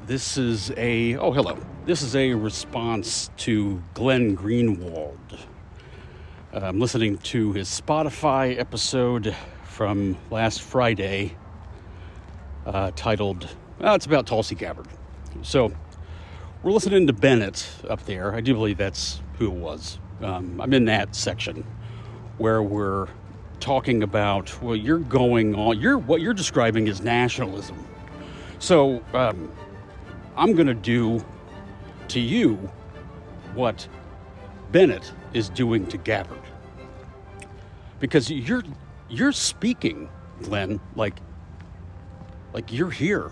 This is a, oh, hello. This is a response to Glenn Greenwald. I'm listening to his Spotify episode from last Friday titled, it's about Tulsi Gabbard. So we're listening to Bennett up there. I do believe that's who it was. I'm in that section where we're talking about, well, you're going on, what you're describing is nationalism. So I'm going to do to you what Bennett is doing to Gabbard. Because you're speaking, Glenn, like you're here.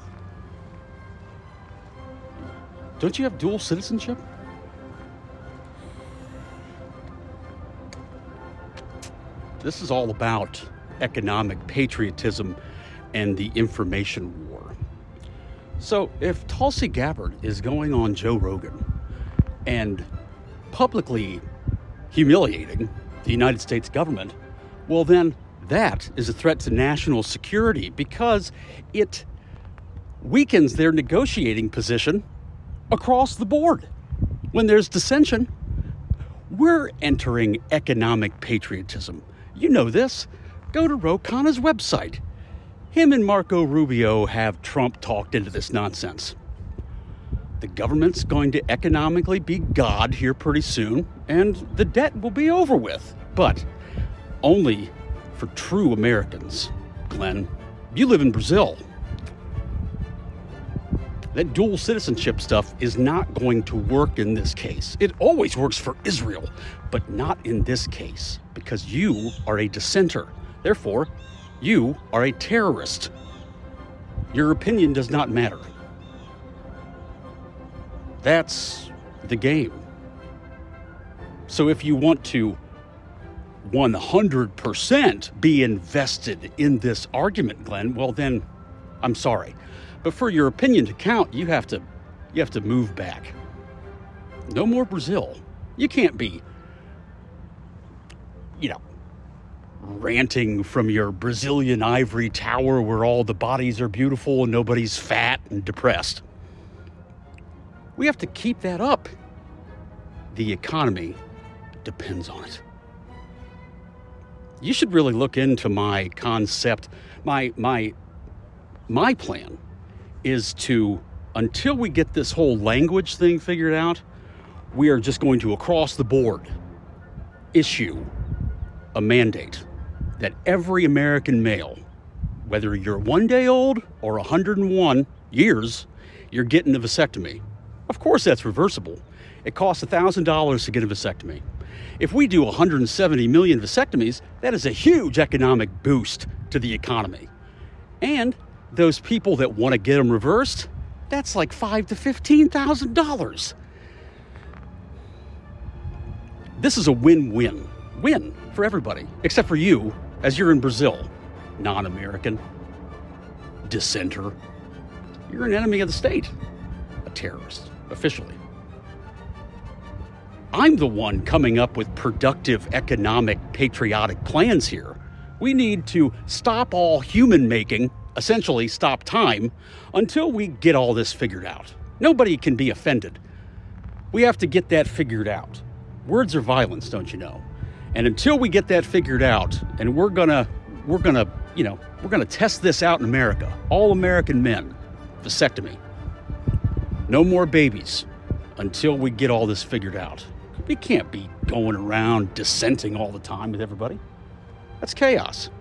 Don't you have dual citizenship? This is all about economic patriotism and the information war. So if Tulsi Gabbard is going on Joe Rogan and publicly humiliating the United States government, well then that is a threat to national security because it weakens their negotiating position across the board. When there's dissension, we're entering economic patriotism. You know this. Go to Ro Khanna's website. Him and Marco Rubio have Trump talked into this nonsense. The government's going to economically be God here pretty soon, and the debt will be over with. But only for true Americans. Glenn, you live in Brazil. That dual citizenship stuff is not going to work in this case. It always works for Israel, but not in this case, because you are a dissenter. Therefore, you are a terrorist. Your opinion does not matter. That's the game. So if you want to 100% be invested in this argument, Glenn, well then, I'm sorry. But for your opinion to count, you have to move back. No more Brazil. You can't be, ranting from your Brazilian ivory tower where all the bodies are beautiful and nobody's fat and depressed. We have to keep that up. The economy depends on it. You should really look into my concept. My plan is to, until we get this whole language thing figured out, we are just going to, across the board, issue a mandate that every American male, whether you're 1 day old or 101 years, you're getting a vasectomy. Of course that's reversible. It costs $1,000 to get a vasectomy. If we do 170 million vasectomies, that is a huge economic boost to the economy. And those people that want to get them reversed, that's like $5,000 to $15,000. This is a win-win. Win for everybody, except for you, as you're in Brazil. Non-American. Dissenter. You're an enemy of the state. A terrorist, officially. I'm the one coming up with productive economic patriotic plans here. We need to stop all human making, essentially stop time, until we get all this figured out. Nobody can be offended. We have to get that figured out. Words are violence, don't you know? And until we get that figured out, and we're gonna test this out in America. All American men, vasectomy. No more babies until we get all this figured out. We can't be going around dissenting all the time with everybody. That's chaos.